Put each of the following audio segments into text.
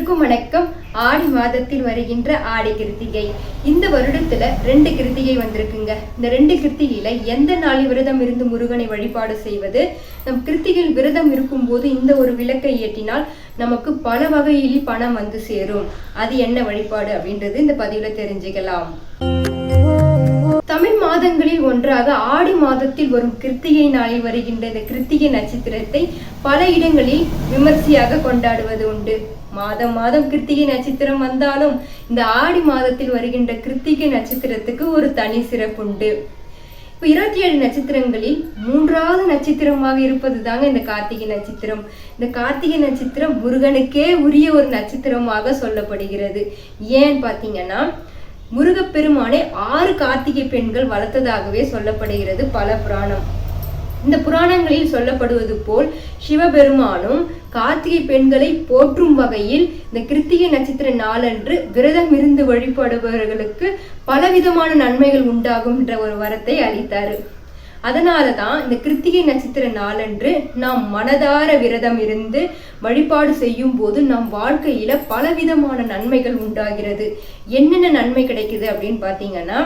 அனைவருக்கும் வணக்கம். ஆடி மாதத்தில் வருகின்ற ஆடி கிருத்திகை. இந்த வருடத்துல 2 கிருத்திகை வந்திருக்குங்க. இந்த 2 கிருத்திகையில எந்த நாளில் விரதம் இருந்து முருகனை வழிபாடு செய்வது, நம் கிருத்திகையில் விரதம் இருக்கும் போது இந்த ஒரு விளக்கை ஏற்றினால் நமக்கு பல வகையில் பணம் வந்து சேரும். அது என்ன வழிபாடு அப்படின்றது இந்த பதிவுல தெரிஞ்சுக்கலாம். தமிழ் மாதங்களில் ஒன்றாக ஆடி மாதத்தில் வரும் கிருத்திகை நாளில் வருகின்ற இந்த கிருத்திகை நட்சத்திரத்தை பல இடங்களில் விமர்சையாக கொண்டாடுவது உண்டு. மாதம் மாதம் கிருத்திகை நட்சத்திரம் வந்தாலும் இந்த ஆடி மாதத்தில் வருகின்ற கிருத்திகை நட்சத்திரத்துக்கு ஒரு தனி சிறப்பு உண்டு. இப்ப 27 நட்சத்திரங்களில் 3வது நட்சத்திரமாக இருப்பது தாங்க இந்த கார்த்திகை நட்சத்திரம். இந்த கார்த்திகை நட்சத்திரம் முருகனுக்கே உரிய ஒரு நட்சத்திரமாக சொல்லப்படுகிறது. ஏன்னு பாத்தீங்கன்னா, முருகப்பெருமானை 6 கார்த்திகை பெண்கள் வளர்த்ததாகவே சொல்லப்படுகிறது பல புராணம். இந்த புராணங்களில் சொல்லப்படுவது போல் சிவபெருமானும் கார்த்திகை பெண்களை போற்றும் வகையில் இந்த கிருத்திகை நட்சத்திர நாளன்று விரதம் இருந்து வழிபடுபவர்களுக்கு பலவிதமான நன்மைகள் உண்டாகும் என்ற ஒரு வரத்தை அளித்தாரு. அதனாலதான் இந்த கிருத்திகை நட்சத்திர நாளன்று நாம் மனதார விரதம் இருந்து வழிபாடு செய்யும் போது நம் வாழ்க்கையில பலவிதமான நன்மைகள் உண்டாகிறது. என்னென்ன நன்மை கிடைக்குது அப்படின்னு பாத்தீங்கன்னா,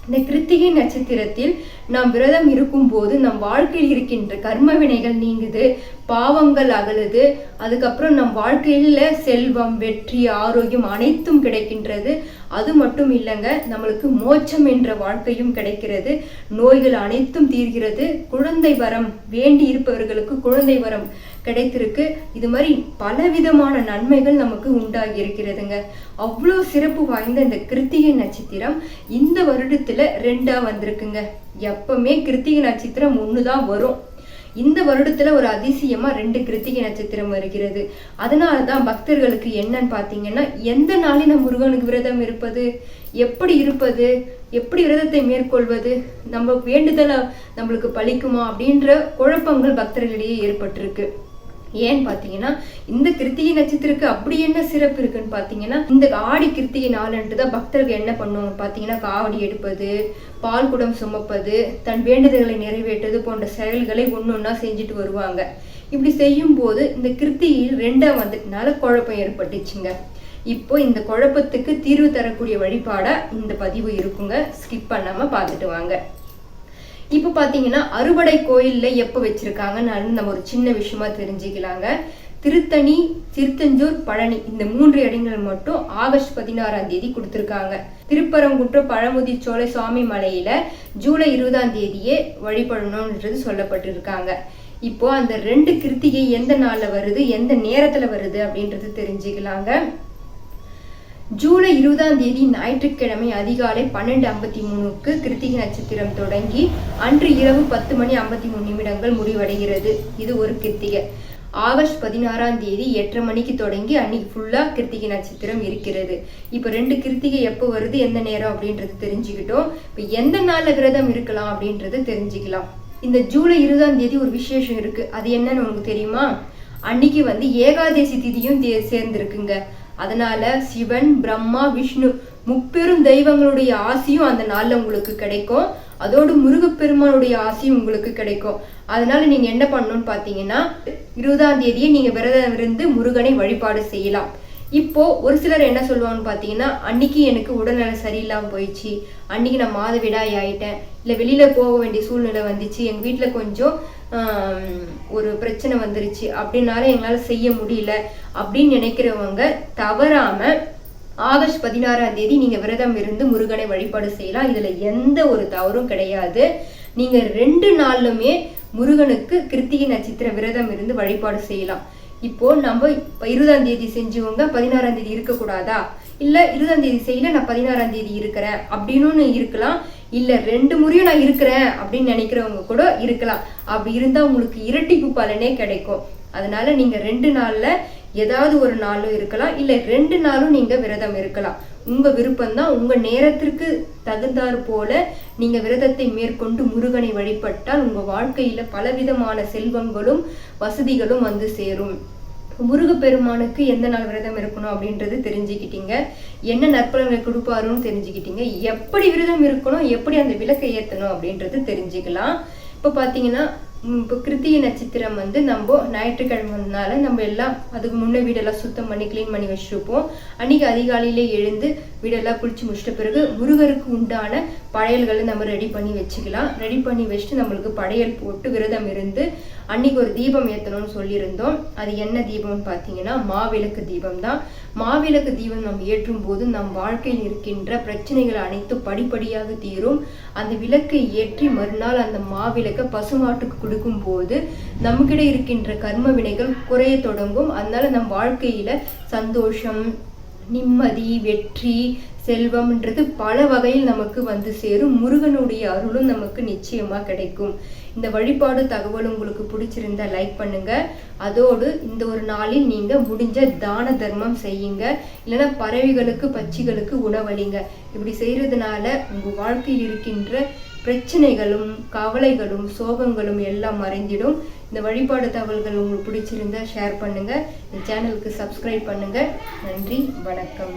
இந்த கிருத்திகை நட்சத்திரத்தில் நாம் விரதம் இருக்கும் போது நம் வாழ்க்கையில் இருக்கின்ற கர்ம வினைகள் நீங்குது, பாவங்கள் அகலுது. அதுக்கப்புறம் நம் வாழ்க்கையில செல்வம், வெற்றி, ஆரோக்கியம் அனைத்தும் கிடைக்கின்றது. அது மட்டும் இல்லைங்க, நம்மளுக்கு மோட்சம் என்ற வாழ்க்கையும் கிடைக்கிறது. நோய்கள் அனைத்தும் தீர்கிறது. குழந்தை வரம் வேண்டி இருப்பவர்களுக்கு குழந்தை வரம் கிடைத்திருக்கு. இது மாதிரி பலவிதமான நன்மைகள் நமக்கு உண்டாகி இருக்கிறதுங்க. அவ்வளோ சிறப்பு வாய்ந்த இந்த கிருத்திகை நட்சத்திரம் இந்த வருடத்துல 2ஆ வந்திருக்குங்க. எப்பவுமே கிருத்திகை நட்சத்திரம் 1 தான் வரும். இந்த வருடத்துல ஒரு அதிசயமா 2 கிருத்திகை நட்சத்திரம் வருகிறது. அதனாலதான் பக்தர்களுக்கு என்னன்னு பாத்தீங்கன்னா, எந்த நாளில் முருகனுக்கு விரதம் இருப்பது, எப்படி இருப்பது, எப்படி விரதத்தை மேற்கொள்வது, நம்ம வேண்டுதல நம்மளுக்கு பலிக்குமா அப்படின்ற குழப்பங்கள் பக்தர்களிடையே ஏற்பட்டிருக்கு. ஏன்னு பாத்தீங்கன்னா, இந்த கிருத்திகை நட்சத்திரத்துக்கு அப்படி என்ன சிறப்பு இருக்குன்னு பாத்தீங்கன்னா, இந்த ஆடி கிருத்திகை நாளன்றுதான் பக்தர்கள் என்ன பண்ணுவாங்க பாத்தீங்கன்னா, காவடி எடுப்பது, பால் குடம் சுமப்பது, தன் வேண்டுதல்களை நிறைவேற்றுவது போன்ற செயல்களை ஒன்னொன்னா செஞ்சுட்டு வருவாங்க. இப்படி செய்யும் போது இந்த கிருத்திகையில் 2ஆ வந்ததுனால குழப்பம் ஏற்பட்டுச்சுங்க. இப்போ இந்த குழப்பத்துக்கு தீர்வு தரக்கூடிய வழிபாடா இந்த பதிவு இருக்குங்க. ஸ்கிப் பண்ணாம பார்த்துட்டு வாங்க. இப்ப பாத்தீங்கன்னா, அறுபடை கோயில்ல எப்ப வச்சிருக்காங்கன்னு நம்ம ஒரு சின்ன விஷயமா தெரிஞ்சுக்கலாங்க. திருத்தணி, திருத்தஞ்சூர், பழனி இந்த 3 இடங்கள் மட்டும் ஆகஸ்ட் 16ஆம் தேதி கொடுத்திருக்காங்க. திருப்பரங்குன்றம் பழமுதிர்ச்சோலை சுவாமி மலையில ஜூலை 20ஆம் தேதியே வழிபடணும்ன்றது சொல்லப்பட்டிருக்காங்க. இப்போ அந்த 2 கிருத்திகை எந்த நாள்ல வருது, எந்த நேரத்துல வருது அப்படின்றது தெரிஞ்சுக்கலாங்க. ஜூலை 20ஆம் தேதி ஞாயிற்றுக்கிழமை அதிகாலை 12:53க்கு கிருத்திகை நட்சத்திரம் தொடங்கி அன்று இரவு 10:53 முடிவடைகிறது. இது ஒரு கிருத்திகை. ஆகஸ்ட் 16ஆம் தேதி 8:30 மணிக்கு தொடங்கி அன்னைக்கு ஃபுல்லா கிருத்திகை நட்சத்திரம் இருக்கிறது. இப்ப 2 கிருத்திகை எப்போ வருது, எந்த நேரம் அப்படின்றது தெரிஞ்சுக்கிட்டோம். இப்ப எந்த நாள்ல விரதம் இருக்கலாம் அப்படின்றது தெரிஞ்சுக்கலாம். இந்த ஜூலை 20ஆம் தேதி ஒரு விசேஷம் இருக்கு. அது என்னன்னு உங்களுக்கு தெரியுமா? அன்னைக்கு ஏகாதசி திதியும் சேர்ந்திருக்குங்க. அதனால சிவன், பிரம்மா, விஷ்ணு முப்பெரும் தெய்வங்களுடைய ஆசியும் அந்த நாள்ல உங்களுக்கு கிடைக்கும். அதோடு முருகப்பெருமானுடைய ஆசியும் உங்களுக்கு கிடைக்கும். அதனால நீங்க என்ன பண்ணணும்னு பாத்தீங்கன்னா, 20ஆம் தேதியே நீங்க விரதம் இருந்து முருகனை வழிபாடு செய்யலாம். இப்போ ஒரு சிலர் என்ன சொல்லுவாங்கன்னு பாத்தீங்கன்னா, அன்னைக்கு எனக்கு உடல்நலம் சரியில்லாம போயிடுச்சு, அன்னைக்கு நான் மாதவிடாய் ஆயிட்டேன், இல்ல வெளியில போக வேண்டிய சூழ்நிலை வந்துச்சு, எங்க வீட்டுல கொஞ்சம் ஒரு பிரச்சனை வந்துருச்சு, அப்படின்னால எங்களால செய்ய முடியல அப்படின்னு நினைக்கிறவங்க தவறாம ஆகஸ்ட் 16ஆம் தேதி நீங்க விரதம் இருந்து முருகனை வழிபாடு செய்யலாம். இதுல எந்த ஒரு தவறும் கிடையாது. நீங்க 2 நாளுமே முருகனுக்கு கிருத்திகை நட்சத்திர விரதம் இருந்து வழிபாடு செய்யலாம். இப்போ நம்ம 20ஆம் தேதி செஞ்சவங்க 16ஆம் தேதி இருக்கக்கூடாதா, இல்ல 20ஆம் தேதி செய்யல நான் 16ஆம் தேதி இருக்கிறேன் அப்படின்னு இருக்கலாம். இல்ல 2 முறையும் நான் இருக்கிறேன் அப்படின்னு நினைக்கிறவங்க கூட இருக்கலாம். அப்படி இருந்தா உங்களுக்கு இரட்டிப்பு பலனே கிடைக்கும். அதனால நீங்க 2 நாள்ல ஏதாவது ஒரு நாளும் இருக்கலாம், இல்ல 2 நாளும் நீங்க விரதம் இருக்கலாம். உங்க விருப்பம் தான். உங்க நேரத்திற்கு தகுந்தாறு போல நீங்க விரதத்தை மேற்கொண்டு முருகனை வழிபட்டால் உங்க வாழ்க்கையில பலவிதமான செல்வங்களும் வசதிகளும் வந்து சேரும். முருகப்பெருமானுக்கு எந்த நாள் விரதம் இருக்கணும் அப்படின்றது தெரிஞ்சுக்கிட்டீங்க. என்ன நற்பலன்களை கொடுப்பாருன்னு தெரிஞ்சுக்கிட்டீங்க. எப்படி விரதம் இருக்கணும், எப்படி அந்த விளக்கை ஏற்றணும் அப்படின்றது தெரிஞ்சுக்கலாம். இப்போ பார்த்தீங்கன்னா, இப்போ கிருத்திகை நட்சத்திரம் வந்து நம்ம ஞாயிற்றுக்கிழமைனால நம்ம எல்லாம் அதுக்கு முன்னே வீடெல்லாம் சுத்தம் பண்ணி க்ளீன் பண்ணி வச்சுருப்போம். அன்றைக்கி அதிகாலையிலே எழுந்து வீடெல்லாம் குளிச்சு முடிச்சிட்ட பிறகு முருகருக்கு உண்டான படையல்களை நம்ம ரெடி பண்ணி வச்சுக்கலாம். ரெடி பண்ணி வச்சுட்டு நம்மளுக்கு படையல் போட்டு விரதம் இருந்து அன்றைக்கி ஒரு தீபம் ஏற்றணும்னு சொல்லியிருந்தோம். அது என்ன தீபம்னு பார்த்தீங்கன்னா மாவிளக்கு தீபம் தான். மாவிளக்கு தீபம் நம்ம ஏற்றும் போது நம் வாழ்க்கையில் இருக்கின்ற பிரச்சனைகள் அனைத்தும் படிப்படியாக தீரும். அந்த விளக்கை ஏற்றி மறுநாள் அந்த மாவிளக்கை பசுமாட்டுக்கு கொடுக்கும் போது நம்மகிட்ட இருக்கின்ற கர்ம வினைகள் குறைய தொடங்கும். அதனால நம் வாழ்க்கையில சந்தோஷம், நிம்மதி, வெற்றி, செல்வம்ன்றது பல வகையில் நமக்கு வந்து சேரும். முருகனுடைய அருளும் நமக்கு நிச்சயமா கிடைக்கும். இந்த வழிபாடு தகவல் உங்களுக்கு பிடிச்சிருந்தா லைக் பண்ணுங்க. அதோடு இந்த ஒரு நாளில் நீங்க முடிஞ்ச தான தர்மம் செய்யுங்க. இல்லைன்னா பறவைகளுக்கு, பட்சிகளுக்கு உணவளிங்க. இப்படி செய்யறதுனால உங்க வாழ்க்கையில் இருக்கின்ற பிரச்சனைகளும், கவலைகளும், சோகங்களும் எல்லாம் மறைந்திடும். இந்த வழிபாடு தகவல்கள் உங்களுக்கு பிடிச்சிருந்தா ஷேர் பண்ணுங்க. இந்த சேனலுக்கு சப்ஸ்கிரைப் பண்ணுங்க. நன்றி, வணக்கம்.